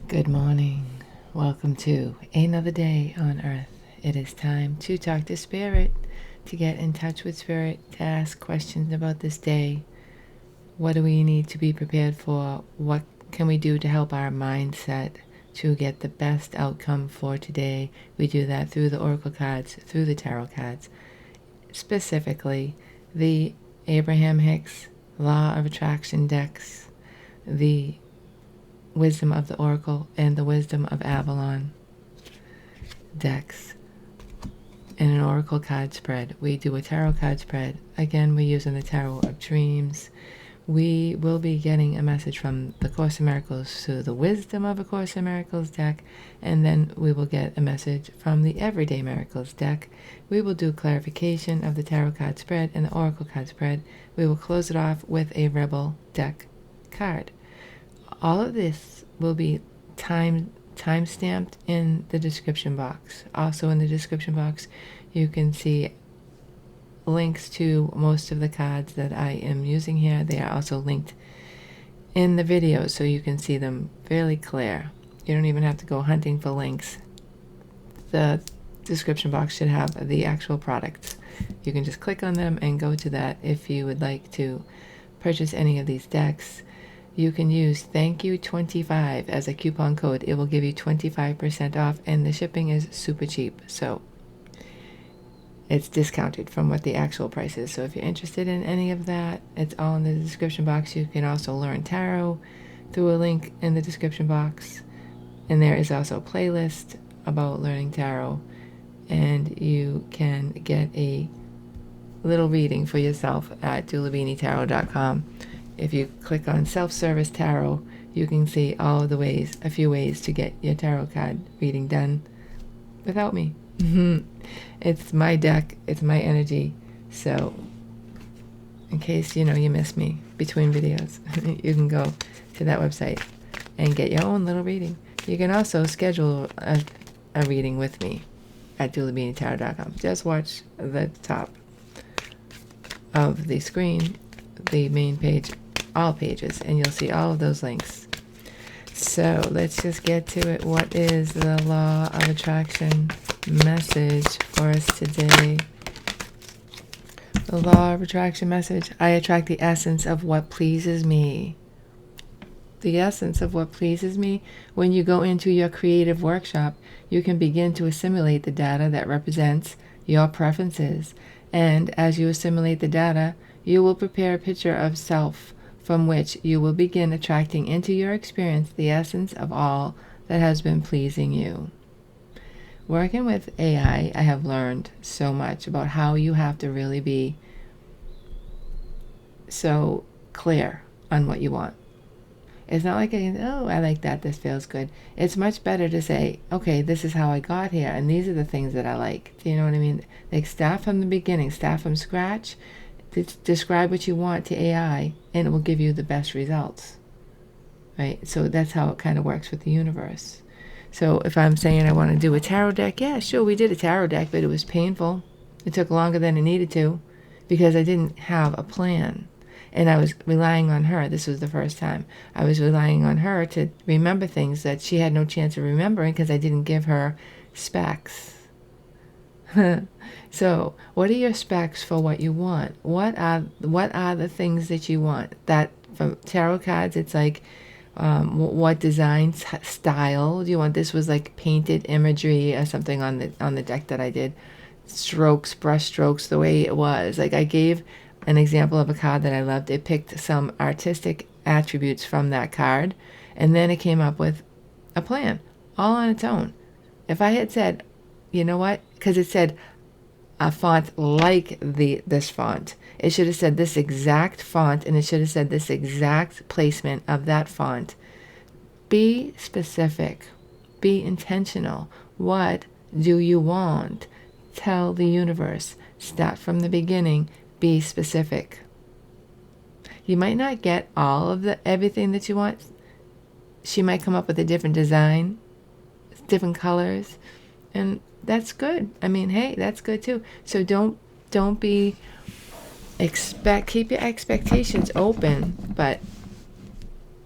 Good morning. Welcome to another day on earth. It is time to talk to Spirit, to get in touch with Spirit, to ask questions about this day. What do we need to be prepared for? What can we do to help our mindset to get the best outcome for today? We do that through the Oracle cards, through the Tarot cards, specifically the Abraham Hicks Law of Attraction decks, the Wisdom of the Oracle, and the Wisdom of Avalon decks. In an Oracle card spread, we do a Tarot card spread. Again, we're using the Tarot of Dreams. We will be getting a message from the Course in Miracles through the Wisdom of a Course in Miracles deck, and then we will get a message from the Everyday Miracles deck. We will do clarification of the Tarot card spread and the Oracle card spread. We will close it off with a Rebel deck card. All of this will be time-stamped in the description box. Also in the description box, you can see links to most of the cards that I am using here. They are also linked in the video, so you can see them fairly clear. You don't even have to go hunting for links. The description box should have the actual products. You can just click on them and go to that if you would like to purchase any of these decks. You can use Thank You 25 as a coupon code. It will give you 25% off, and the shipping is super cheap. So it's discounted from what the actual price is. So if you're interested in any of that, it's all in the description box. You can also learn tarot through a link in the description box. And there is also a playlist about learning tarot. And you can get a little reading for yourself at dulabeanietarot.com. If you click on self-service tarot, you can see all of the ways, a few ways to get your tarot card reading done without me. It's my deck, it's my energy. So in case, you miss me between videos, you can go to that website and get your own little reading. You can also schedule a reading with me at dulabeanietarot.com. Just watch the top of the screen, the main page, all pages, and you'll see all of those links. So let's just get to it. What is the Law of Attraction message for us today? The Law of Attraction message: I attract the essence of what pleases me. The essence of what pleases me. When you go into your creative workshop, you can begin to assimilate the data that represents your preferences. And as you assimilate the data, you will prepare a picture of self from which you will begin attracting into your experience the essence of all that has been pleasing you. Working with AI, I have learned so much about how you have to really be so clear on what you want. It's not like, I like that, this feels good. It's much better to say, okay, this is how I got here, and these are the things that I like. Do you know what I mean? Like, start from the beginning, start from scratch. Describe what you want to AI, and it will give you the best results, right? So that's how it kind of works with the universe. So if I'm saying I want to do a tarot deck, yeah, sure, we did a tarot deck, but it was painful. It took longer than it needed to because I didn't have a plan. And I was relying on her. This was the first time. I was relying on her to remember things that she had no chance of remembering because I didn't give her specs. So, what are your specs for what you want? What are the things that you want? That from tarot cards, it's like, what design style do you want? This was like painted imagery or something on the deck that I did. Strokes, brush strokes, the way it was. Like, I gave an example of a card that I loved. It picked some artistic attributes from that card, and then it came up with a plan, all on its own. If I had said, you know what? Because it said a font like this font. It should have said this exact font, and it should have said this exact placement of that font. Be specific. Be intentional. What do you want? Tell the universe. Start from the beginning. Be specific. You might not get all of everything that you want. She might come up with a different design, different colors, and that's good. I mean, hey, that's good too. So don't keep your expectations open, but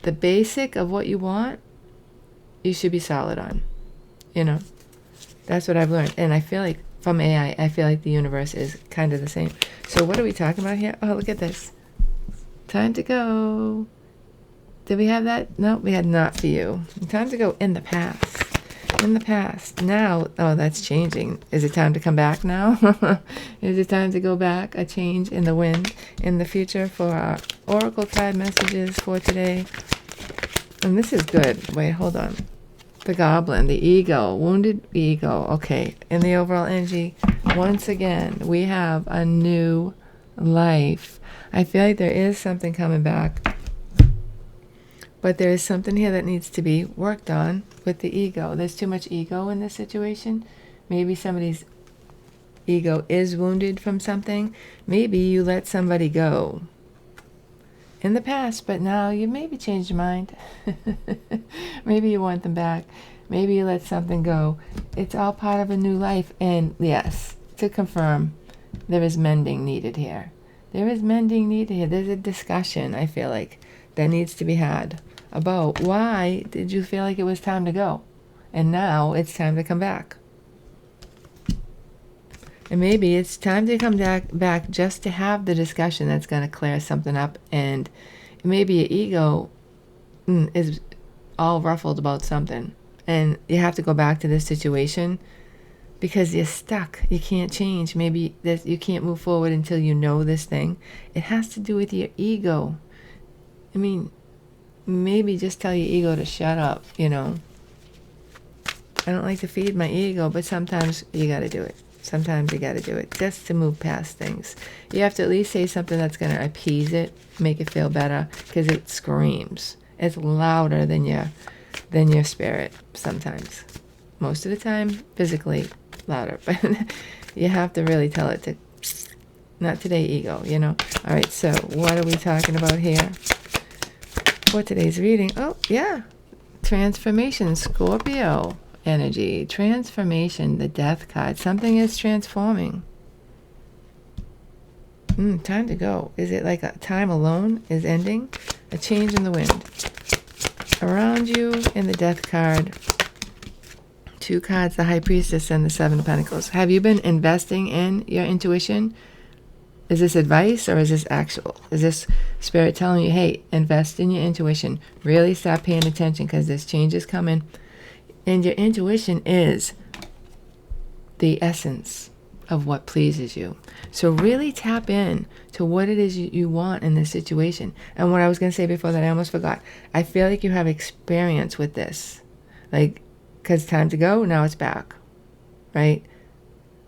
the basic of what you want, you should be solid on. You know, that's what I've learned. And I feel like from AI, I feel like the universe is kind of the same. So what are we talking about here? Oh, look at this. Time to go. Did we have that? No, we had not for you. Time to go in the past. In the past. Now, oh, that's changing. Is it time to come back now? Is it time to go back? A change in the wind in the future for our oracle card messages for today. And this is good. Wait, hold on. The goblin, the ego, wounded ego. Okay, in the overall energy, once again, we have a new life. I feel like there is something coming back, but there is something here that needs to be worked on with the ego. There's too much ego in this situation. Maybe somebody's ego is wounded from something. Maybe you let somebody go in the past, but now you maybe changed your mind. Maybe you want them back. Maybe you let something go. It's all part of a new life. And yes, to confirm, there is mending needed here. There is mending needed here. There's a discussion, I feel like, that needs to be had about why did you feel like it was time to go? And now it's time to come back. And maybe it's time to come back just to have the discussion that's going to clear something up. And maybe your ego is all ruffled about something. And you have to go back to this situation because you're stuck. You can't change. Maybe you can't move forward until you know this thing. It has to do with your ego. I mean, maybe just tell your ego to shut up, you know. I don't like to feed my ego, but sometimes you got to do it. Sometimes you got to do it just to move past things. You have to at least say something that's going to appease it, make it feel better, because it screams. It's louder than your spirit sometimes. Most of the time, physically louder. But you have to really tell it to, not today, ego, you know. All right, so what are we talking about here for today's reading? Oh, yeah. Transformation, Scorpio energy, transformation, the death card. Something is transforming. Time to go. Is it like a time alone is ending? A change in the wind. Around you in the death card, 2 cards, the High Priestess and the 7 of Pentacles. Have you been investing in your intuition? Is this advice or is this actual? Is this spirit telling you, hey, invest in your intuition. Really start paying attention because this change is coming. And your intuition is the essence of what pleases you. So really tap in to what it is you want in this situation. And what I was going to say before that, I almost forgot. I feel like you have experience with this. Like, because time to go, now it's back. Right?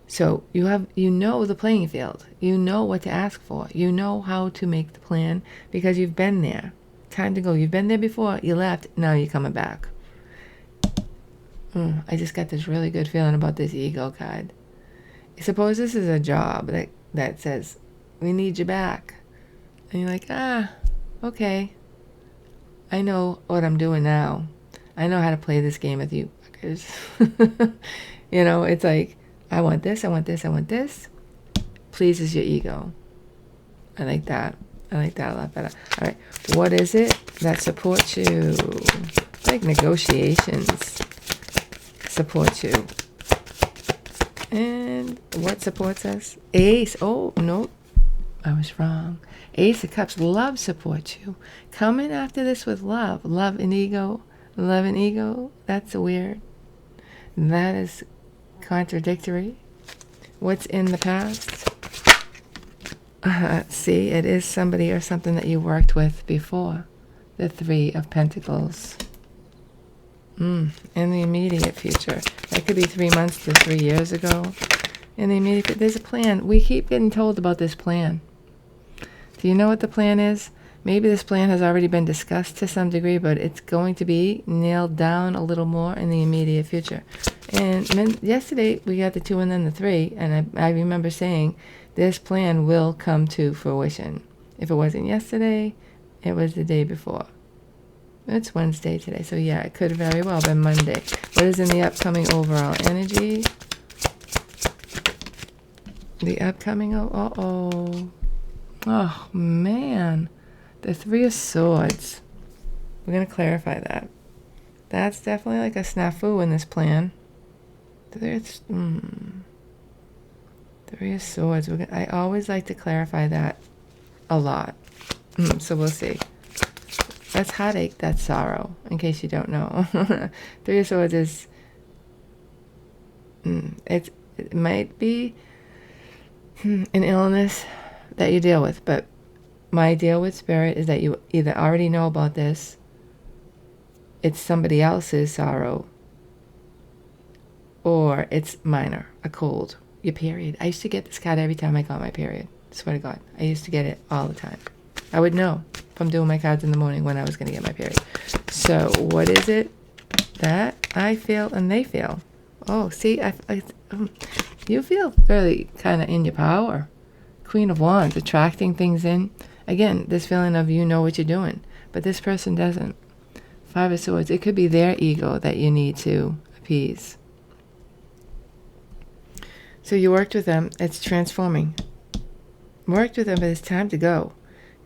So you know the playing field. You know what to ask for. You know how to make the plan because you've been there. Time to go. You've been there before. You left. Now you're coming back. I just got this really good feeling about this ego card. Suppose this is a job that says, we need you back. And you're like, okay. I know what I'm doing now. I know how to play this game with you fuckers. You know, it's like, I want this, I want this, I want this. Pleases your ego. I like that. I like that a lot better. All right. What is it that supports you? Like negotiations. Support you. And what supports us? Ace. Oh, no. I was wrong. Ace of Cups. Love supports you. Coming after this with love. Love and ego. Love and ego. That's weird. That is contradictory. What's in the past? See, it is somebody or something that you worked with before. The 3 of Pentacles. In the immediate future. That could be 3 months to 3 years ago. In the immediate, there's a plan. We keep getting told about this plan. Do you know what the plan is? Maybe this plan has already been discussed to some degree, but it's going to be nailed down a little more in the immediate future. And yesterday we got the 2 and then the 3, and I remember saying this plan will come to fruition. If it wasn't yesterday, it was the day before. It's Wednesday today, so yeah, it could very well be Monday. What is in the upcoming overall energy? The upcoming, oh man, the 3 of Swords. We're going to clarify that. That's definitely like a snafu in this plan. Three of Swords. I always like to clarify that a lot. So we'll see. That's heartache, that's sorrow, in case you don't know. Three of Swords is... it might be an illness that you deal with, but my deal with Spirit is that you either already know about this, it's somebody else's sorrow, or it's minor, a cold, your period. I used to get this card every time I got my period. Swear to God. I used to get it all the time. I would know from doing my cards in the morning when I was going to get my period. So what is it that I feel and they feel? Oh, see, you feel really kind of in your power. Queen of Wands, attracting things in. Again, this feeling of you know what you're doing, but this person doesn't. Five of Swords, it could be their ego that you need to appease. So you worked with them, it's transforming. Worked with them, but it's time to go.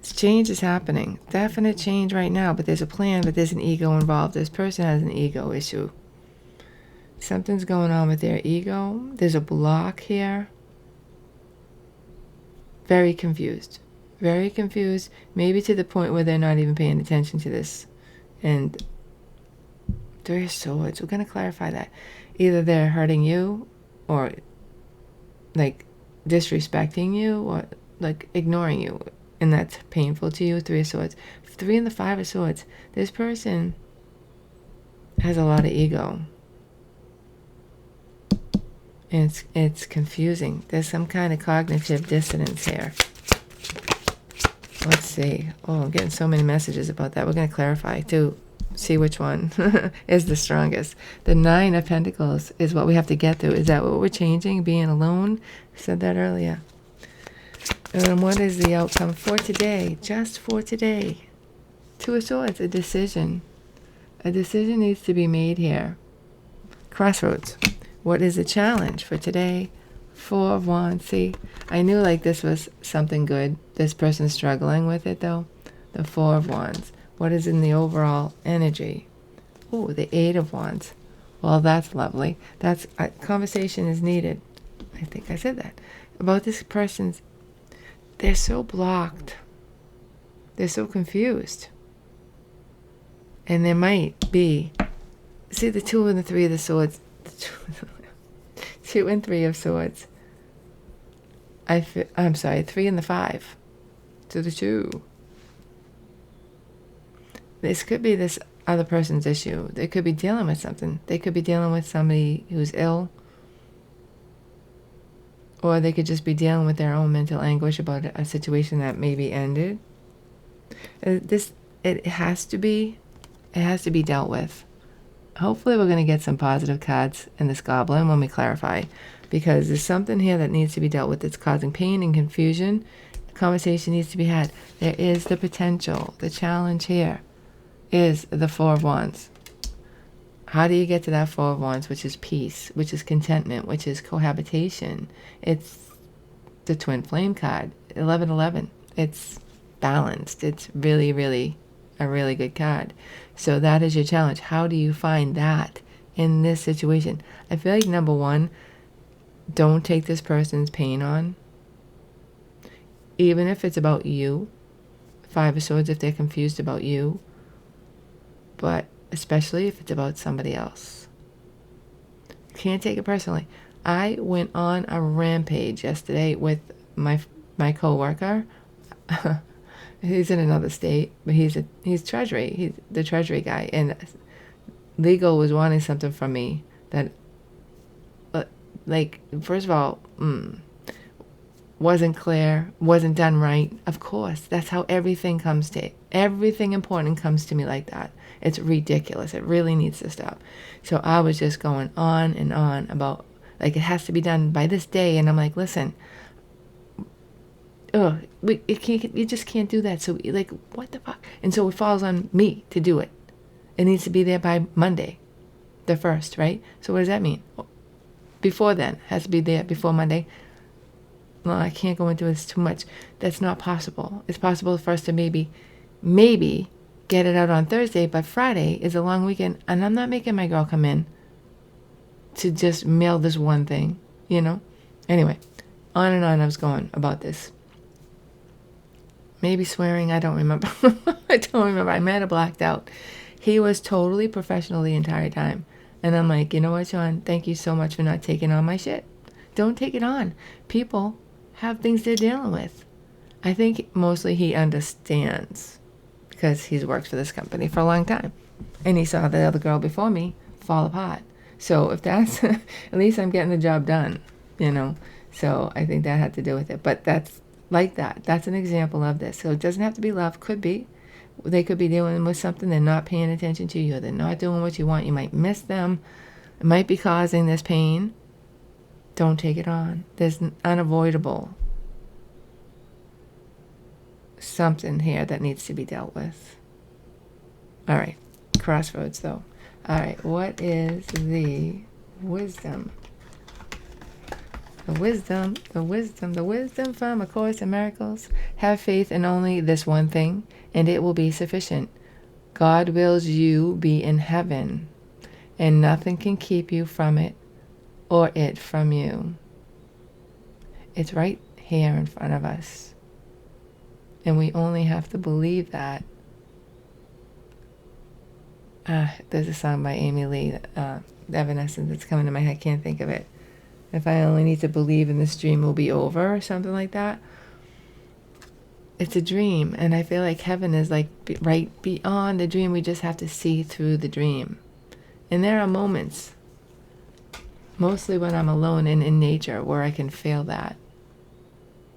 Change is happening. Definite change right now, but there's a plan, but there's an ego involved. This person has an ego issue. Something's going on with their ego. There's a block here. Very confused. Very confused. Maybe to the point where they're not even paying attention to this. And Three of Swords. We're going to clarify that. Either they're hurting you or like disrespecting you or like ignoring you. And that's painful to you. Three of Swords. Three and the Five of Swords. This person has a lot of ego. And it's confusing. There's some kind of cognitive dissonance here. Let's see. Oh, I'm getting so many messages about that. We're going to clarify to see which one is the strongest. The Nine of Pentacles is what we have to get through. Is that what we're changing? Being alone? I said that earlier. And what is the outcome for today? Just for today. Two of Swords, a decision. A decision needs to be made here. Crossroads. What is the challenge for today? Four of Wands. See, I knew like this was something good. This person's struggling with it though. The Four of Wands. What is in the overall energy? Oh, the Eight of Wands. Well, that's lovely. That's conversation is needed. I think I said that. About this person's... They're so blocked. They're so confused. And there might be... See, the Two and the Three of the Swords. Two and Three of Swords. I'm sorry, Three and the Five. To the Two. This could be this other person's issue. They could be dealing with something. They could be dealing with somebody who's ill. Or they could just be dealing with their own mental anguish about a situation that maybe ended. It has to be dealt with. Hopefully we're going to get some positive cards in this goblin when we clarify. Because there's something here that needs to be dealt with that's causing pain and confusion. The conversation needs to be had. There is the potential. The challenge here is the Four of Wands. How do you get to that Four of Wands, which is peace, which is contentment, which is cohabitation? It's the Twin Flame card, 1111. It's balanced. It's really, really a really good card. So that is your challenge. How do you find that in this situation? I feel like number one, don't take this person's pain on. Even if it's about you. Five of Swords if they're confused about you. But especially if it's about somebody else. Can't take it personally. I went on a rampage yesterday with my coworker. He's in another state, but he's Treasury. He's the Treasury guy, and legal was wanting something from me that, like, first of all, wasn't clear, wasn't done right. Of course, that's how everything important comes to me like that. It's ridiculous. It really needs to stop. So I was just going on and on about, like, it has to be done by this day. And I'm like, listen, you just can't do that. So, like, what the fuck? And so it falls on me to do it. It needs to be there by Monday, the 1st, right? So what does that mean? Before then, has to be there before Monday. Well, I can't go into this too much. That's not possible. It's possible for us to maybe get it out on Thursday, but Friday is a long weekend, and I'm not making my girl come in to just mail this one thing, you know? Anyway, on and on I was going about this. Maybe swearing, I don't remember. I don't remember. I might have blacked out. He was totally professional the entire time. And I'm like, you know what, Sean? Thank you so much for not taking on my shit. Don't take it on. People have things they're dealing with. I think mostly he understands because he's worked for this company for a long time. And he saw the other girl before me fall apart. So if that's, at least I'm getting the job done, you know. So I think that had to do with it. But that's like that. That's an example of this. So it doesn't have to be love. Could be. They could be dealing with something. They're not paying attention to you. They're not doing what you want. You might miss them. It might be causing this pain. Don't take it on. There's an unavoidable something here that needs to be dealt with. All right. Crossroads, though. All right. What is the wisdom? The wisdom from A Course in Miracles. Have faith in only this one thing, and it will be sufficient. God wills you be in heaven, and nothing can keep you from it or it from you. It's right here in front of us. And we only have to believe that. There's a song by Amy Lee, Evanescence, that's coming to my head. Can't think of it. If I only need to believe in this dream will be over or something like that. It's a dream, and I feel like heaven is like right beyond the dream. We just have to see through the dream. And there are moments, mostly when I'm alone and in nature, where I can feel that.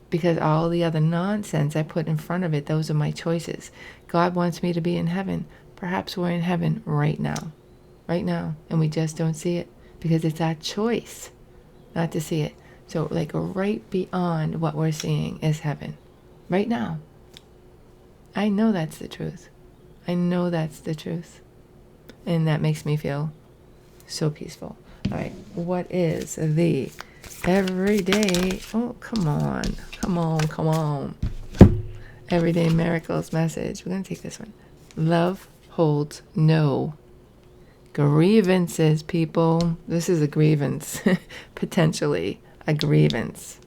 Because all the other nonsense I put in front of it, those are my choices. God wants me to be in heaven. Perhaps we're in heaven right now. Right now. And we just don't see it because it's our choice not to see it. So like right beyond what we're seeing is heaven. Right now. I know that's the truth. I know that's the truth. And that makes me feel so peaceful. All right. What is the everyday... Oh, come on. Everyday miracles message. We're going to take this one. Love holds no grievances, people. This is a grievance. Potentially a grievance.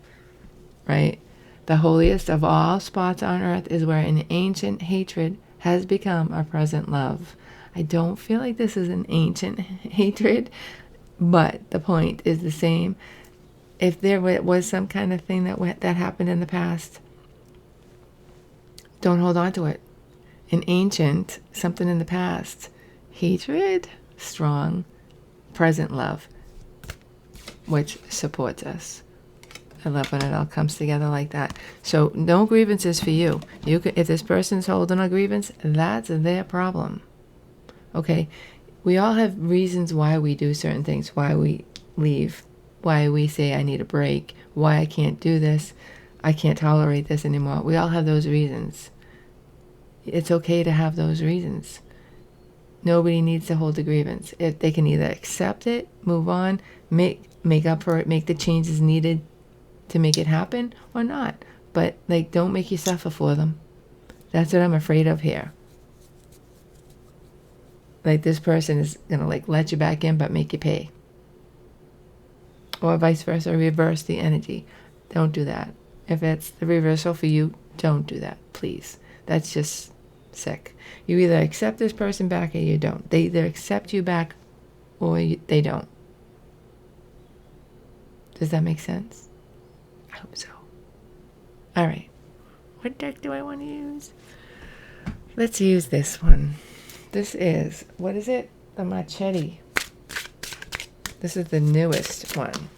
Right? The holiest of all spots on earth is where an ancient hatred has become a present love. I don't feel like this is an ancient hatred, but the point is the same. If there was some kind of thing that happened in the past, don't hold on to it. An ancient, something in the past, hatred, strong, present love, which supports us. I love when it all comes together like that. So no grievances for you. If this person's holding a grievance, that's their problem. Okay? We all have reasons why we do certain things, why we leave, why we say I need a break, why I can't do this, I can't tolerate this anymore. We all have those reasons. It's okay to have those reasons. Nobody needs to hold a grievance. If they can either accept it, move on, make up for it, make the changes needed to make it happen, or not. But like, don't make you suffer for them. That's what I'm afraid of here. Like, this person is gonna like let you back in but make you pay. Or vice versa, reverse the energy. Don't do that. If it's the reversal for you, don't do that, please. That's just sick. You either accept this person back or you don't. They either accept you back or they don't. Does that make sense? I hope so. All right. What deck do I want to use? Let's use this one. This is, what is it? The Machete. This is the newest one.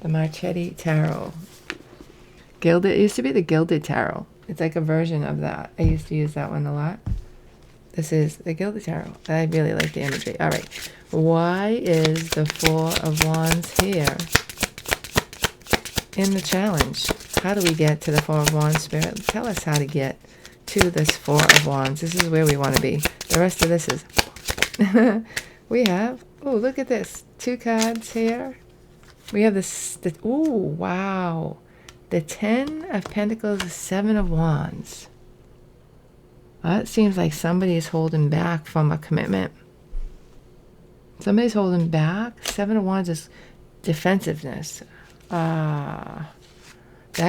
The Machete Tarot. Gilded. It used to be the Gilded Tarot. It's like a version of that. I used to use that one a lot. This is the Gilded Tarot. I really like the imagery. All right. Why is the Four of Wands here in the challenge? How do we get to the Four of Wands, Spirit? Tell us how to get to this Four of Wands. This is where we want to be. The rest of this is... we have... Oh, look at this. 2 cards here. We have this... Oh, wow. The 10 of Pentacles, the 7 of Wands. Well, it seems like somebody is holding back from a commitment. Somebody's holding back. 7 of Wands is defensiveness. That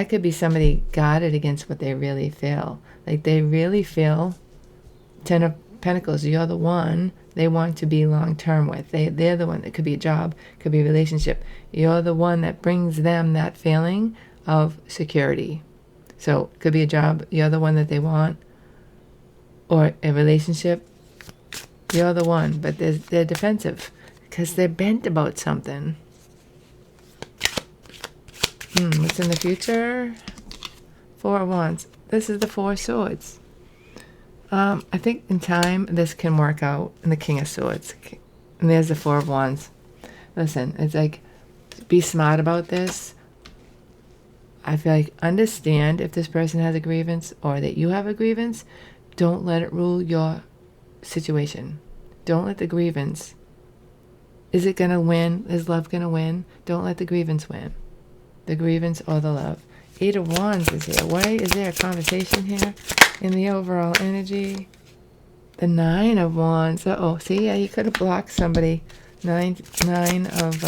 could be somebody guarded against what they really feel. Like they really feel 10 of Pentacles, you're the one they want to be long-term with. They're the one. It could be a job, could be a relationship. You're the one that brings them that feeling of security. So it could be a job, you're the one that they want, or a relationship, you're the one, but they're defensive because they're bent about something. What's in the future? 4 of Wands. This is the 4 of Swords. I think in time this can work out. And the King of Swords. And there's the 4 of Wands. Listen, it's like, be smart about this. I feel like understand if this person has a grievance or that you have a grievance. Don't let it rule your situation. Don't let the grievance. Is it going to win? Is love going to win? Don't let the grievance win. The grievance or the love. 8 of Wands is here. Why is there a conversation here in the overall energy? The 9 of Wands. See, yeah, you could have blocked somebody. 9 of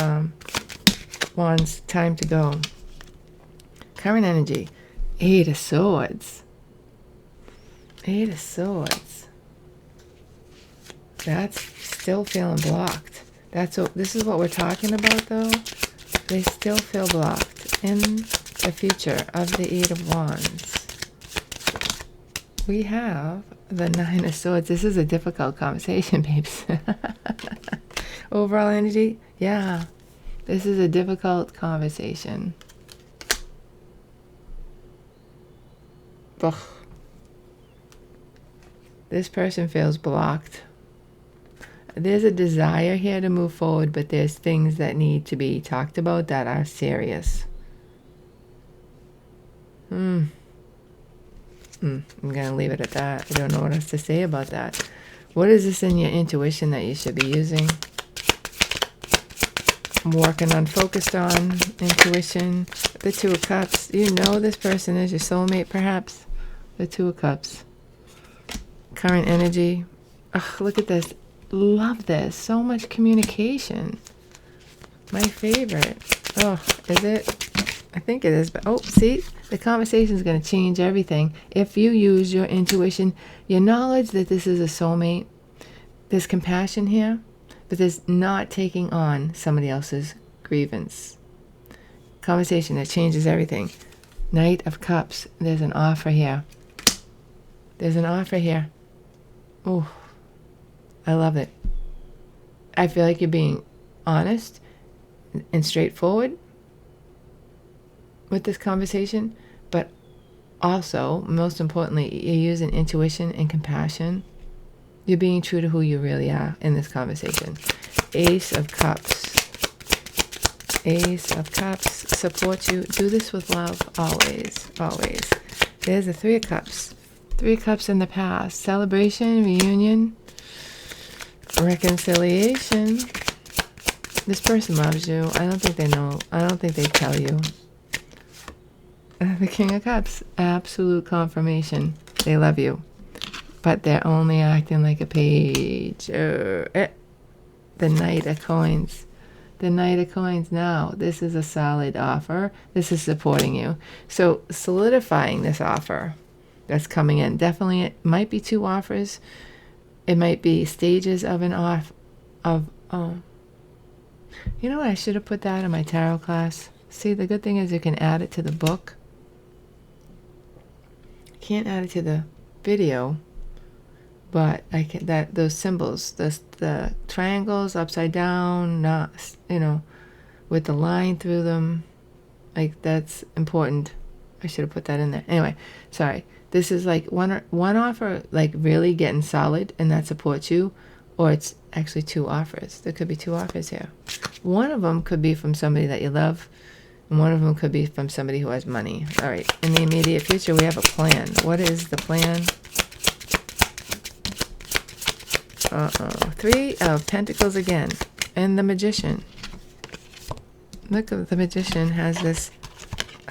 Wands. Time to go. Current energy. 8 of Swords. 8 of Swords. That's still feeling blocked. This is what we're talking about, though. They still feel blocked in the future of the 8 of Wands. We have the 9 of Swords. This is a difficult conversation, babes. Overall energy, yeah. This is a difficult conversation. Ugh. This person feels blocked. There's a desire here to move forward, but there's things that need to be talked about that are serious. I'm going to leave it at that. I don't know what else to say about that. What is this in your intuition that you should be using? I'm working on, focused on intuition. The 2 of Cups. You know this person is your soulmate, perhaps. The 2 of Cups. Current energy. Look at this. Love this. So much communication. My favorite. Is it? I think it is. But see, the conversation is going to change everything. If you use your intuition, your knowledge that this is a soulmate, there's compassion here, but there's not taking on somebody else's grievance. Conversation that changes everything. Knight of Cups. There's an offer here. There's an offer here. Oh, I love it. I feel like you're being honest and straightforward with this conversation, but also, most importantly, you're using intuition and compassion. You're being true to who you really are in this conversation. Ace of Cups. Ace of Cups. Support you. Do this with love. Always. Always. There's the 3 of Cups. 3 of Cups in the past. Celebration, reunion, reconciliation. This person loves you. I don't think they know. I don't think they tell you. The King of Cups. Absolute confirmation. They love you. But they're only acting like a page. The Knight of Coins. The Knight of Coins now. This is a solid offer. This is supporting you. So solidifying this offer that's coming in. Definitely it might be 2 offers. It might be stages of an you know what? I should have put that in my tarot class. See, the good thing is you can add it to the book. Can't add it to the video, but I can. Those symbols, the triangles upside down, not with the line through them, like that's important. I should have put that in there. Anyway, sorry. This is like one offer, like really getting solid, and that supports you, or it's actually 2 offers. There could be 2 offers here. One of them could be from somebody that you love, and one of them could be from somebody who has money. All right. In the immediate future, we have a plan. What is the plan? 3 of Pentacles again, and the Magician. Look, the Magician has this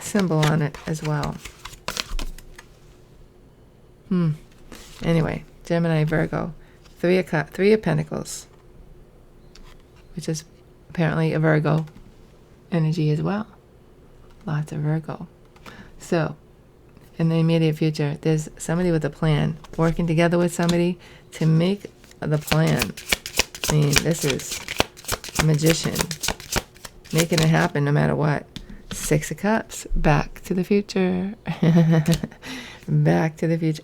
symbol on it as well. Anyway, Gemini, Virgo, Three of Pentacles, which is apparently a Virgo energy as well. Lots of Virgo. So, in the immediate future, there's somebody with a plan, working together with somebody to make the plan. I mean, this is a magician, making it happen no matter what. Six of Cups, Back to the Future. Back to the future.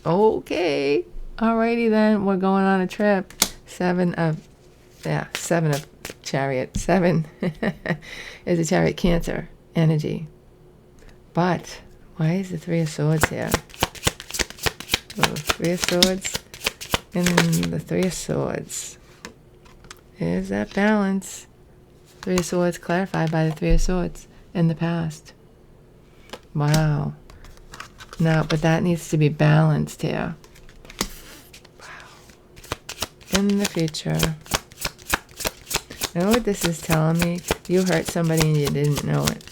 Oh, okay. Alrighty then, we're going on a trip. Seven of Chariot. 7 is a Chariot, Cancer energy. But why is the Three of Swords here? Oh, Three of Swords and the Three of Swords. Is that balance? Three of Swords clarified by the Three of Swords in the past. Wow. No, but that needs to be balanced here. Wow. In the future. You know what this is telling me? You hurt somebody and you didn't know it.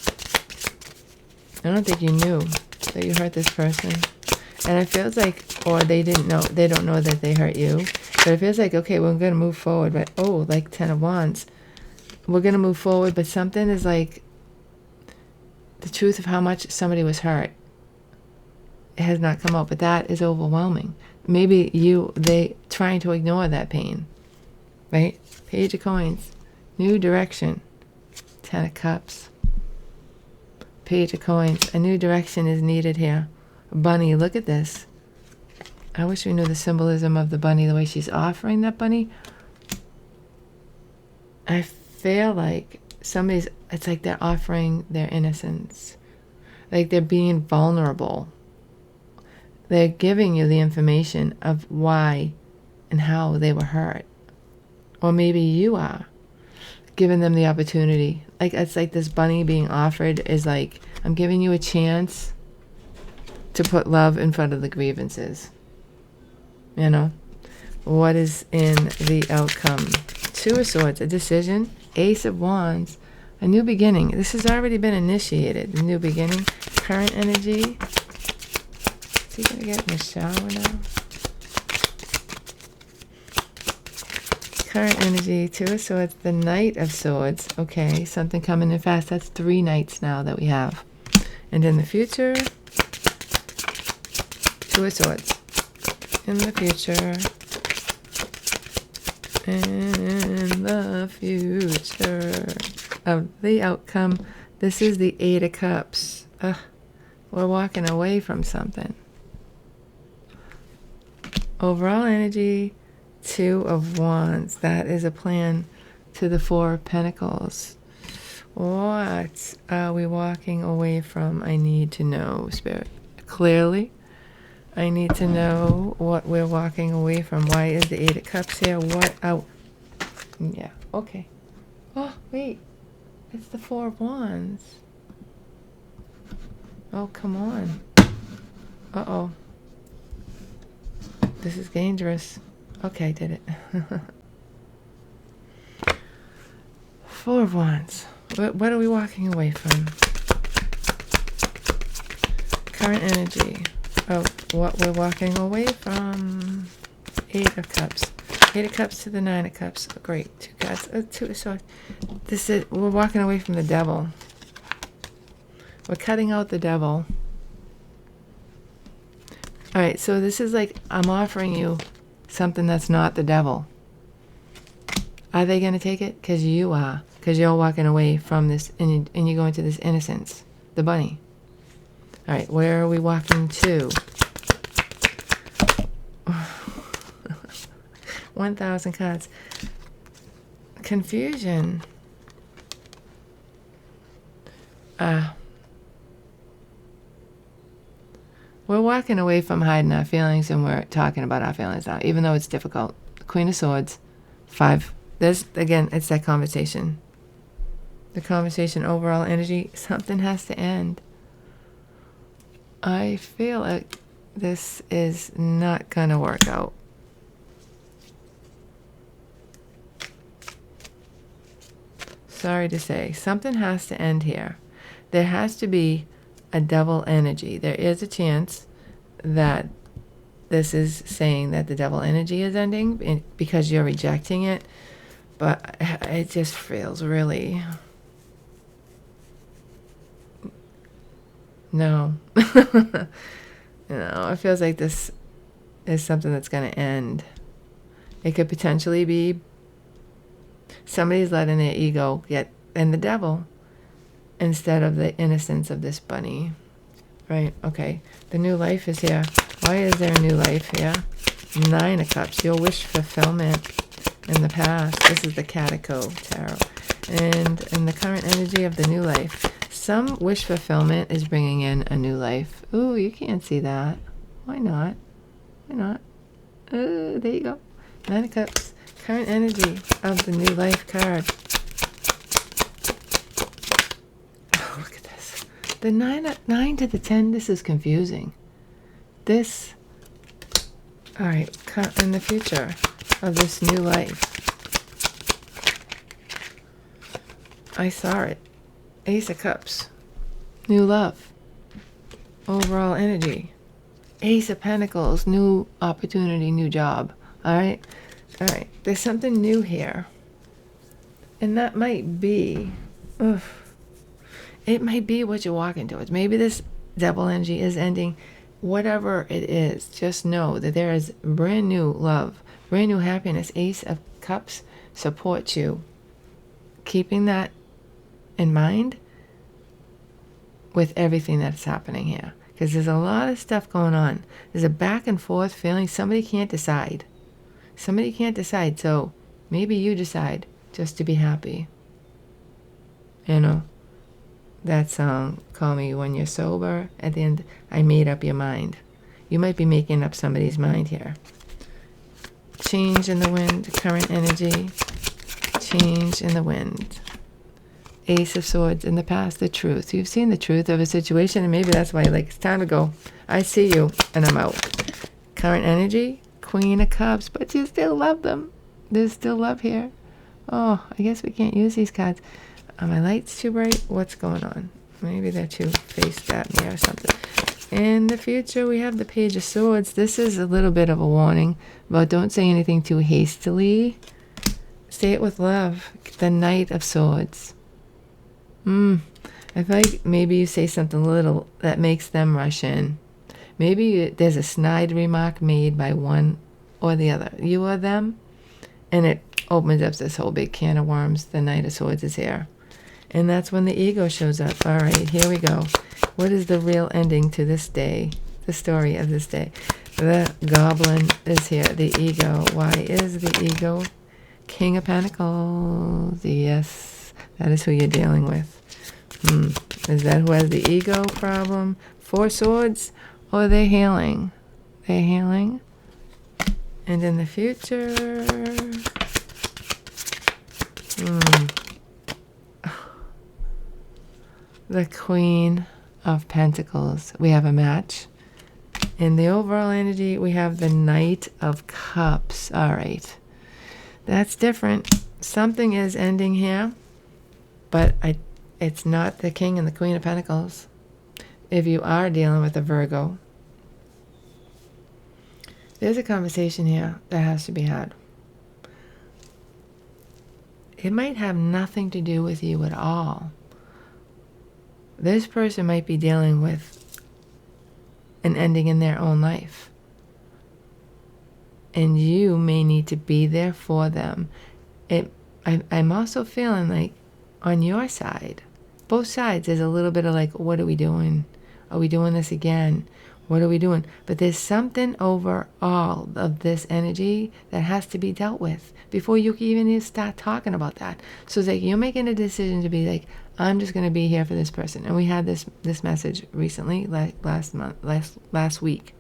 I don't think you knew that you hurt this person. And it feels like, or they didn't know, they don't know that they hurt you. But it feels like, okay, we're going to move forward. But, oh, like 10 of Wands. We're going to move forward, but something is like the truth of how much somebody was hurt. It has not come out, but that is overwhelming. Maybe they trying to ignore that pain, right? Page of Coins, new direction, 10 of Cups, Page of Coins. A new direction is needed here. Bunny, look at this. I wish we knew the symbolism of the bunny, the way she's offering that bunny. I feel like it's like they're offering their innocence, like they're being vulnerable. They're giving you the information of why and how they were hurt. Or maybe you are giving them the opportunity. Like, it's like this bunny being offered is like, I'm giving you a chance to put love in front of the grievances. You know? What is in the outcome? Two of Swords, a decision. Ace of Wands, a new beginning. This has already been initiated. A new beginning. Current energy. Is he going to get in the shower now? Current energy, Two of Swords, the Knight of Swords. Okay, something coming in fast. That's 3 knights now that we have. And in the future, Two of Swords. In the future. In the future of the outcome. This is the 8 of Cups. We're walking away from something. Overall energy, 2 of Wands. That is a plan to the 4 of Pentacles. What are we walking away from? I need to know, Spirit. Clearly, I need to know what we're walking away from. Why is the 8 of Cups here? What? Oh, yeah, okay. Oh, wait. It's the 4 of Wands. Oh, come on. Uh-oh. This is dangerous. Okay, I did it. 4 of Wands. What are we walking away from? Current energy of what we're walking away from. 8 of Cups. 8 of Cups to the 9 of Cups. Oh, great. 2 cards. 2 of Swords. We're walking away from the devil. We're cutting out the devil. All right, so this is like, I'm offering you something that's not the devil. Are they going to take it? Because you are. Because you're walking away from this, and you go into this innocence. The bunny. All right, where are we walking to? 1,000 cards. Confusion. We're walking away from hiding our feelings, and we're talking about our feelings now, even though it's difficult. Queen of Swords, 5. Again, it's that conversation. The conversation, overall energy, something has to end. I feel like this is not going to work out. Sorry to say, something has to end here. there has to be a devil energy. There is a chance that this is saying that the devil energy is ending because you're rejecting it. But it just feels really... No. It feels like this is something that's going to end. It could potentially be somebody's letting their ego get in the devil instead of the innocence of this bunny. Right, okay. The new life is here. Why is there a new life here? 9 of Cups, your wish fulfillment in the past. This is the Catacomb Tarot. And in the current energy of the new life, some wish fulfillment is bringing in a new life. Ooh, you can't see that. Why not? Why not? There you go. 9 of Cups. Current energy of the new life card. Oh, look at this. The 9 to the 10, this is confusing. This, all right, in the future of this new life. I saw it. Ace of Cups. New love. Overall energy. Ace of Pentacles. New opportunity, new job. All right? All right. There's something new here. And that might be... it might be what you're walking towards. Maybe this devil energy is ending. Whatever it is, just know that there is brand new love, brand new happiness. Ace of Cups supports you. Keeping that in mind with everything that's happening here, because there's a lot of stuff going on. There's a back and forth feeling. Somebody can't decide. So maybe you decide just to be happy. That song, Call Me When You're Sober, at the end, I made up your mind. You might be making up somebody's mind here. Change in the wind, current energy. Change in the wind. Ace of Swords in the past, the truth. You've seen the truth of a situation, and maybe that's why you're like, it's time to go. I see you, and I'm out. Current energy, Queen of Cups, but you still love them. There's still love here. Oh, I guess we can't use these cards. Are my lights too bright? What's going on? Maybe they're too faced at me or something. In the future, we have the Page of Swords. This is a little bit of a warning about don't say anything too hastily. Say it with love. The Knight of Swords. I feel like maybe you say something little that makes them rush in. Maybe there's a snide remark made by one or the other. You or them. And it opens up this whole big can of worms. The Knight of Swords is here. And that's when the ego shows up. All right, here we go. What is the real ending to this day? The story of this day. The Goblin is here. The ego. Why is the ego? King of Pentacles. Yes, that is who you're dealing with. Is that who has the ego problem? 4 Swords? Or they're healing? They're healing. And in the future... the Queen of Pentacles. We have a match. In the overall energy, we have the Knight of Cups. All right. That's different. Something is ending here, but it's not the King and the Queen of Pentacles. If you are dealing with a Virgo, there's a conversation here that has to be had. It might have nothing to do with you at all. This person might be dealing with an ending in their own life. And you may need to be there for them. I'm also feeling like on your side, both sides, there's a little bit of like, what are we doing? Are we doing this again? What are we doing? But there's something overall of this energy that has to be dealt with before you can even start talking about that. So it's like you're making a decision to be like, I'm just going to be here for this person. And we had this message recently, last week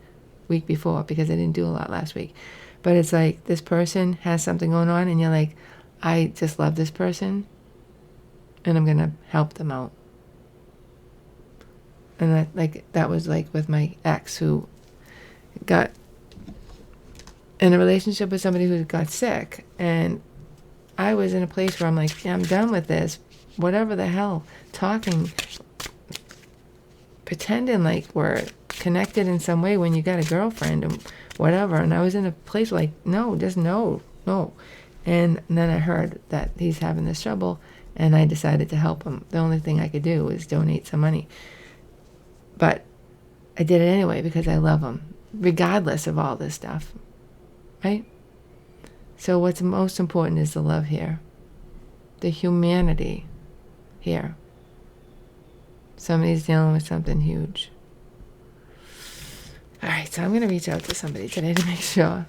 before, because I didn't do a lot last week. But it's like this person has something going on and you're like, I just love this person and I'm going to help them out. And that was like with my ex who got in a relationship with somebody who got sick. And I was in a place where I'm like, yeah, I'm done with this. Whatever the hell. Talking pretending like we're connected in some way when you got a girlfriend and whatever. And I was in a place like, no, just no. And then I heard that he's having this trouble, and I decided to help him. The only thing I could do was donate some money. But I did it anyway because I love him, regardless of all this stuff, right? So what's most important is the love here, the humanity here. Somebody's dealing with something huge. All right, so I'm going to reach out to somebody today to make sure.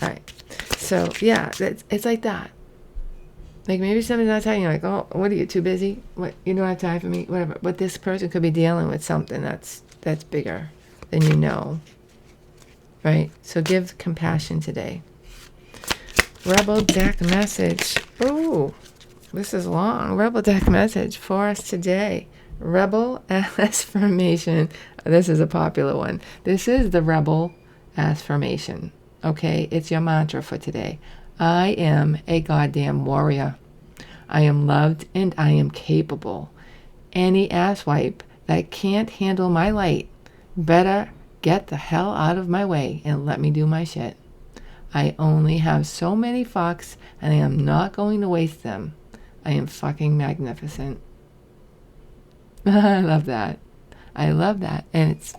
All right, so yeah, it's like that. Like maybe somebody's not telling you, like, oh, what are you, too busy? What, you don't have time for me? Whatever. But this person could be dealing with something that's bigger than you know, right? So give compassion today. Rebel deck message. Oh, this is long. Rebel deck message for us today. Rebel affirmation. This is a popular one. This is the rebel affirmation. Okay, it's your mantra for today. I am a goddamn warrior. I am loved and I am capable. Any asswipe that can't handle my light better get the hell out of my way and let me do my shit. I only have so many fucks and I am not going to waste them. I am fucking magnificent. I love that. I love that. And it's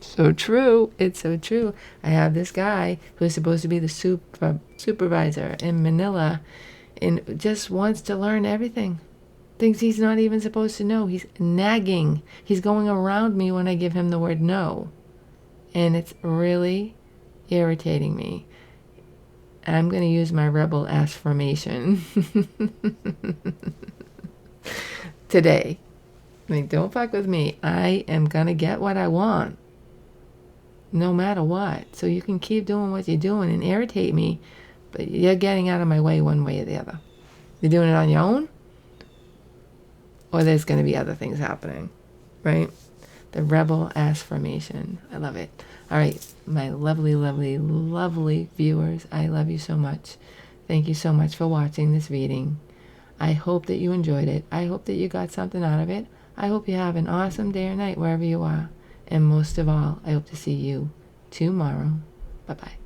so true. It's so true. I have this guy who's supposed to be the supervisor in Manila and just wants to learn everything. Thinks he's not even supposed to know. He's nagging. He's going around me when I give him the word no. And it's really irritating me. I'm going to use my rebel affirmation today. Like, don't fuck with me. I am going to get what I want, no matter what. So you can keep doing what you're doing and irritate me, but you're getting out of my way one way or the other. You're doing it on your own, or there's going to be other things happening, right? The rebel affirmation. I love it. All right, my lovely, lovely, lovely viewers, I love you so much. Thank you so much for watching this reading. I hope that you enjoyed it. I hope that you got something out of it. I hope you have an awesome day or night wherever you are. And most of all, I hope to see you tomorrow. Bye-bye.